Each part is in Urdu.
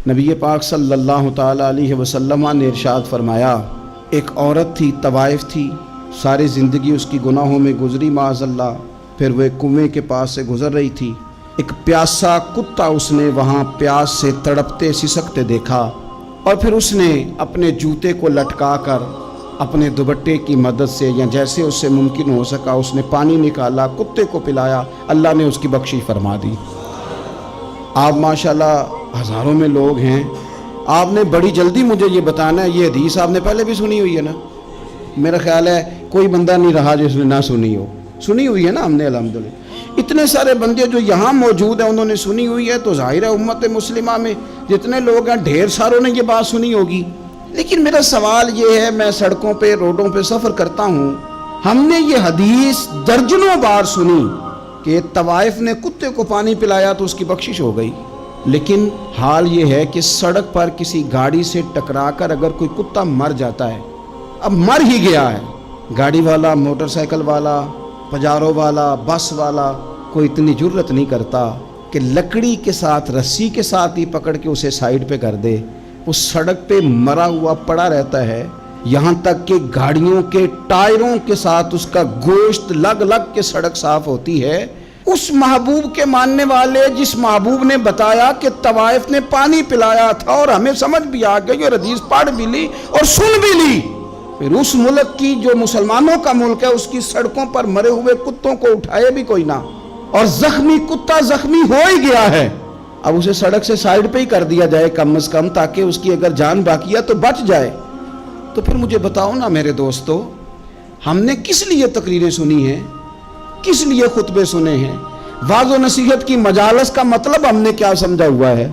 نبی پاک صلی اللہ تعالیٰ علیہ وسلم نے ارشاد فرمایا، ایک عورت تھی، طوائف تھی، ساری زندگی اس کی گناہوں میں گزری معاذ اللہ، پھر وہ ایک کنویں کے پاس سے گزر رہی تھی، ایک پیاسا کتا اس نے وہاں پیاس سے تڑپتے سسکتے دیکھا، اور پھر اس نے اپنے جوتے کو لٹکا کر اپنے دوپٹے کی مدد سے یا جیسے اس سے ممکن ہو سکا اس نے پانی نکالا، کتے کو پلایا، اللہ نے اس کی بخشش فرما دی۔ آپ ماشاءاللہ ہزاروں میں لوگ ہیں، آپ نے بڑی جلدی مجھے یہ بتانا ہے، یہ حدیث آپ نے پہلے بھی سنی ہوئی ہے نا؟ میرا خیال ہے کوئی بندہ نہیں رہا جس نے نہ سنی ہو، سنی ہوئی ہے نا ہم نے الحمدللہ۔ اتنے سارے بندے جو یہاں موجود ہیں انہوں نے سنی ہوئی ہے، تو ظاہر ہے امت مسلمہ میں جتنے لوگ ہیں ڈھیر ساروں نے یہ بات سنی ہوگی۔ لیکن میرا سوال یہ ہے، میں سڑکوں پہ روڈوں پہ سفر کرتا ہوں، ہم نے یہ حدیث درجنوں بار سنی کہ طوائف نے کتے کو پانی پلایا تو اس کی بخشش ہو گئی، لیکن حال یہ ہے کہ سڑک پر کسی گاڑی سے ٹکرا کر اگر کوئی کتا مر جاتا ہے، اب مر ہی گیا ہے، گاڑی والا، موٹر سائیکل والا، پجارو والا، بس والا کوئی اتنی جرت نہیں کرتا کہ لکڑی کے ساتھ، رسی کے ساتھ ہی پکڑ کے اسے سائیڈ پہ کر دے۔ وہ سڑک پہ مرا ہوا پڑا رہتا ہے، یہاں تک کہ گاڑیوں کے ٹائروں کے ساتھ اس کا گوشت لگ لگ کے سڑک صاف ہوتی ہے۔ اس محبوب کے ماننے والے جس محبوب نے بتایا کہ طوائف نے پانی پلایا تھا، اور ہمیں سمجھ بھی آ گئی اور حدیث پڑھ بھی لی اور سن بھی لی، پھر اس ملک کی جو مسلمانوں کا ملک ہے اس کی سڑکوں پر مرے ہوئے کتوں کو اٹھائے بھی کوئی نہ، اور زخمی کتا زخمی ہو ہی گیا ہے، اب اسے سڑک سے سائیڈ پہ ہی کر دیا جائے کم از کم، تاکہ اس کی اگر جان باقی ہے تو بچ جائے۔ تو پھر مجھے بتاؤ نا میرے دوستو، ہم نے کس لیے تقریریں سنی ہیں، کس لیے خطبے سنے ہیں؟ واعظ و نصیحت کی مجالس کا مطلب ہم نے کیا سمجھا ہوا ہے؟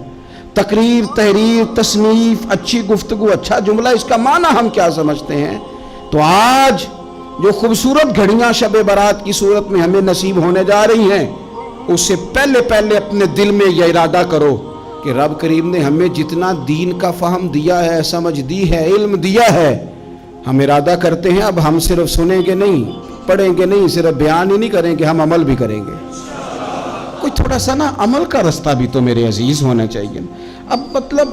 تقریر، تحریر، تصنیف، اچھی گفتگو، اچھا جملہ، اس کا معنی ہم کیا سمجھتے ہیں؟ تو آج جو خوبصورت گھڑیاں شب برات کی صورت میں ہمیں نصیب ہونے جا رہی ہیں، اس سے پہلے اپنے دل میں یہ ارادہ کرو کہ رب کریم نے ہمیں جتنا دین کا فہم دیا ہے، سمجھ دی ہے، علم دیا ہے، ہم ارادہ کرتے ہیں اب ہم صرف سنیں گے نہیں، پڑھیں گے نہیں، صرف بیان ہی نہیں کریں گے، ہم عمل بھی کریں گے۔ کوئی تھوڑا سا نا عمل کا رستہ بھی تو میرے عزیز ہونا چاہیے۔ اب مطلب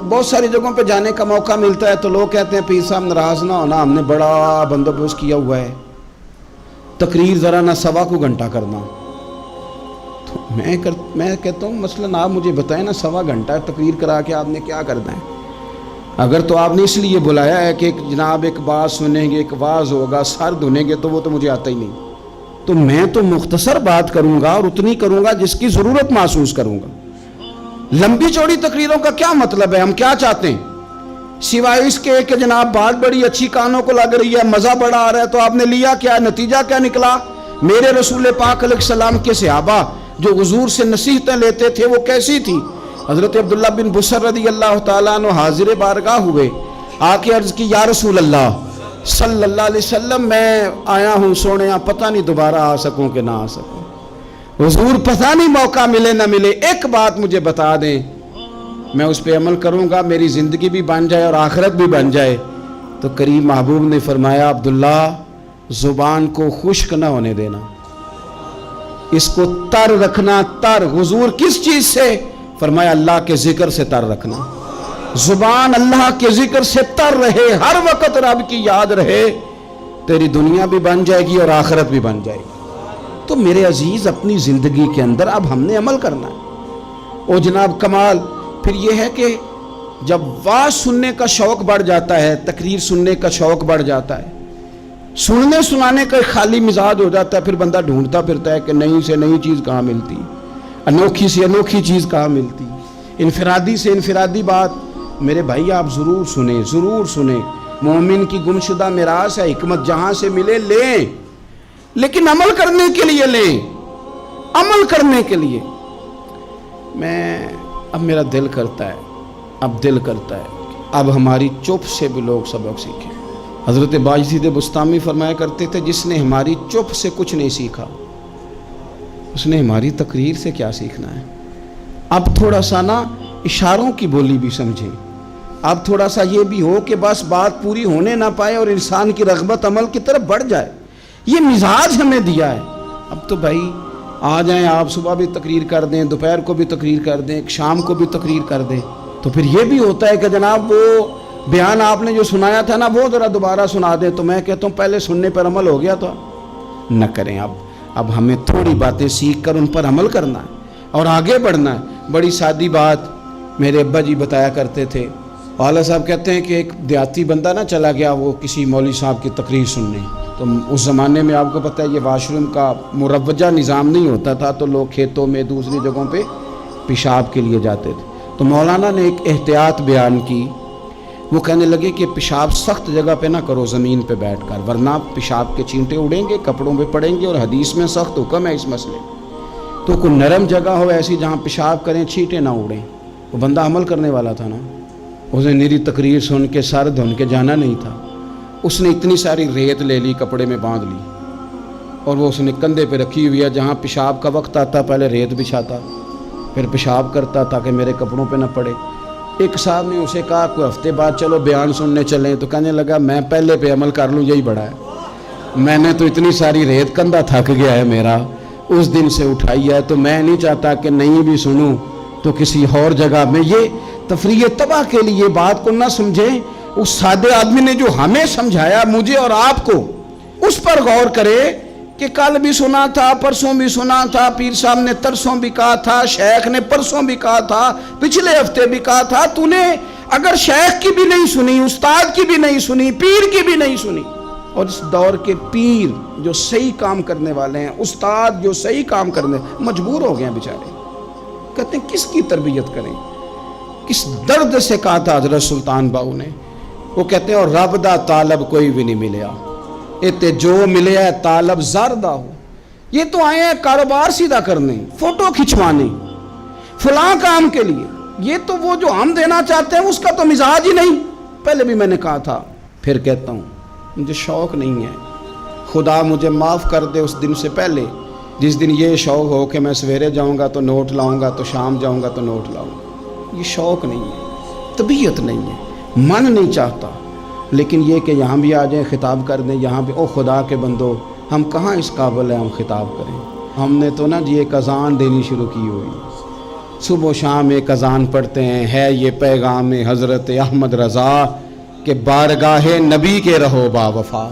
بہت ساری جگہوں پہ جانے کا موقع ملتا ہے تو لوگ کہتے ہیں پیر صاحب ناراض نہ ہونا، ہم نے بڑا بندوبست کیا ہوا ہے، تقریر ذرا نہ سوا کو گھنٹہ کرنا۔ تو میں کہتا ہوں مثلاً آپ مجھے بتائیں نا، سوا گھنٹہ تقریر کرا کے آپ نے کیا کرنا ہے؟ اگر تو آپ نے اس لیے بلایا ہے کہ جناب ایک بات سنیں گے، ایک واعظ ہوگا، سر دھنیں گے، تو وہ تو مجھے آتا ہی نہیں، تو میں تو مختصر بات کروں گا اور اتنی کروں گا جس کی ضرورت محسوس کروں گا۔ لمبی چوڑی تقریروں کا کیا مطلب ہے؟ ہم کیا چاہتے ہیں سوائے اس کے کہ جناب بات بڑی اچھی کانوں کو لگ رہی ہے، مزہ بڑا آ رہا ہے، تو آپ نے لیا کیا؟ نتیجہ کیا نکلا؟ میرے رسول پاک علیہ السلام کے صحابہ جو حضور سے نصیحتیں لیتے تھے وہ کیسی تھی؟ حضرت عبداللہ بن بصر رضی اللہ تعالیٰ عنہ حاضر بارگاہ ہوئے، آ کے عرض کی، یا رسول اللہ صلی اللہ علیہ وسلم، میں آیا ہوں سونے، پتہ نہیں دوبارہ آ سکوں کہ نہ آ سکوں، حضور پتہ نہیں موقع ملے نہ ملے، ایک بات مجھے بتا دیں، میں اس پہ عمل کروں گا، میری زندگی بھی بن جائے اور آخرت بھی بن جائے۔ تو کریم محبوب نے فرمایا، عبداللہ زبان کو خشک نہ ہونے دینا، اس کو تر رکھنا۔ تر حضور کس چیز سے؟ فرمایا اللہ کے ذکر سے تر رکھنا، زبان اللہ کے ذکر سے تر رہے، ہر وقت رب کی یاد رہے، تیری دنیا بھی بن جائے گی اور آخرت بھی بن جائے گی۔ تو میرے عزیز اپنی زندگی کے اندر اب ہم نے عمل کرنا ہے۔ او جناب کمال پھر یہ ہے کہ جب واعظ سننے کا شوق بڑھ جاتا ہے، تقریر سننے کا شوق بڑھ جاتا ہے، سننے سنانے کا خالی مزاج ہو جاتا ہے، پھر بندہ ڈھونڈتا پھرتا ہے کہ نئی سے نئی چیز کہاں ملتی، انوکھی سے انوکھی چیز کہاں ملتی، انفرادی سے انفرادی بات۔ میرے بھائی آپ ضرور سنیں، ضرور سنیں، مومن کی گمشدہ میراث ہے، حکمت جہاں سے ملے لیں، لیکن عمل کرنے کے لیے لیں، عمل کرنے کے لیے۔ اب میرا دل کرتا ہے اب ہماری چپ سے بھی لوگ سبق سیکھیں۔ حضرت باجزید بستامی فرمایا کرتے تھے، جس نے ہماری چپ سے کچھ نہیں سیکھا اس نے ہماری تقریر سے کیا سیکھنا ہے؟ اب تھوڑا سا نا اشاروں کی بولی بھی سمجھیں، اب تھوڑا سا یہ بھی ہو کہ بس بات پوری ہونے نہ پائے اور انسان کی رغبت عمل کی طرف بڑھ جائے، یہ مزاج ہمیں دیا ہے۔ اب تو بھائی آ جائیں، آپ صبح بھی تقریر کر دیں، دوپہر کو بھی تقریر کر دیں، شام کو بھی تقریر کر دیں، تو پھر یہ بھی ہوتا ہے کہ جناب وہ بیان آپ نے جو سنایا تھا نا وہ ذرا دوبارہ سنا دیں، تو میں کہتا ہوں پہلے سننے پر عمل ہو گیا تھا، نہ کریں۔ اب ہمیں تھوڑی باتیں سیکھ کر ان پر عمل کرنا ہے اور آگے بڑھنا ہے۔ بڑی سادی بات میرے ابا جی بتایا کرتے تھے، والا صاحب کہتے ہیں کہ ایک دیہاتی بندہ نہ چلا گیا وہ کسی مولوی صاحب کی تقریر سننے، تو اس زمانے میں آپ کو پتہ ہے یہ واش روم کا مروجہ نظام نہیں ہوتا تھا، تو لوگ کھیتوں میں دوسری جگہوں پہ پیشاب کے لیے جاتے تھے۔ تو مولانا نے ایک احتیاط بیان کی، وہ کہنے لگے کہ پیشاب سخت جگہ پہ نہ کرو زمین پہ بیٹھ کر، ورنہ پیشاب کے چینٹے اڑیں گے، کپڑوں پہ پڑیں گے، اور حدیث میں سخت حکم ہے اس مسئلے۔ تو کوئی نرم جگہ ہو ایسی جہاں پیشاب کریں چھینٹے نہ اڑیں۔ وہ بندہ عمل کرنے والا تھا نا، اس نے میری تقریر سن کے سر دھن کے جانا نہیں تھا، اس نے اتنی ساری ریت لے لی، کپڑے میں باندھ لی، اور وہ اس نے کندھے پہ رکھی ہوئی ہے، جہاں پیشاب کا وقت آتا پہلے ریت بچھاتا، پھر پیشاب کرتا تاکہ میرے کپڑوں پہ نہ پڑے۔ ایک صاحب نے اسے کہا کوئی ہفتے بعد چلو بیان سننے چلیں، تو کہنے لگا میں پہلے پہ عمل کر لوں یہی بڑا ہے، میں نے تو اتنی ساری ریت کندھا تھک گیا ہے میرا اس دن سے اٹھائی ہے، تو میں نہیں چاہتا کہ نہیں بھی سنوں تو کسی اور جگہ میں۔ یہ تفریح تباہ کے لیے بات کو نہ سمجھیں، اس سادے آدمی نے جو ہمیں سمجھایا مجھے اور آپ کو، اس پر غور کرے کہ کل بھی سنا تھا، پرسوں بھی سنا تھا، پیر صاحب نے ترسوں بھی کہا تھا، شیخ نے پرسوں بھی کہا تھا، پچھلے ہفتے بھی کہا تھا، تو نے اگر شیخ کی بھی نہیں سنی، استاد کی بھی نہیں سنی، پیر کی بھی نہیں سنی، اور اس دور کے پیر جو صحیح کام کرنے والے ہیں، استاد جو صحیح کام کرنے مجبور ہو گئے ہیں بیچارے، کہتے ہیں کس کی تربیت کریں؟ کس درد سے کہا تھا حضرت سلطان باؤ نے، وہ کہتے ہیں اور رب دا طالب کوئی بھی نہیں ملیا، اتے جو ملے ہے طالب زردہ ہو۔ یہ تو آئے ہیں کاروبار سیدھا کرنے، فوٹو کھچوانے، فلاں کام کے لیے، یہ تو وہ جو ہم دینا چاہتے ہیں اس کا تو مزاج ہی نہیں۔ پہلے بھی میں نے کہا تھا، پھر کہتا ہوں مجھے شوق نہیں ہے، خدا مجھے معاف کر دے اس دن سے پہلے جس دن یہ شوق ہو کہ میں سویرے جاؤں گا تو نوٹ لاؤں گا، تو شام جاؤں گا تو نوٹ لاؤں گا۔ یہ شوق نہیں ہے، طبیعت نہیں ہے، من نہیں چاہتا، لیکن یہ کہ یہاں بھی آ جائیں خطاب کر دیں، یہاں بھی او خدا کے بندو، ہم کہاں اس قابل ہیں ہم خطاب کریں؟ ہم نے تو نا جی ایک اذان دینی شروع کی ہوئی، صبح و شام ایک اذان پڑھتے ہیں، ہے یہ پیغام حضرت احمد رضا کہ بارگاہ نبی کے رہو با وفا۔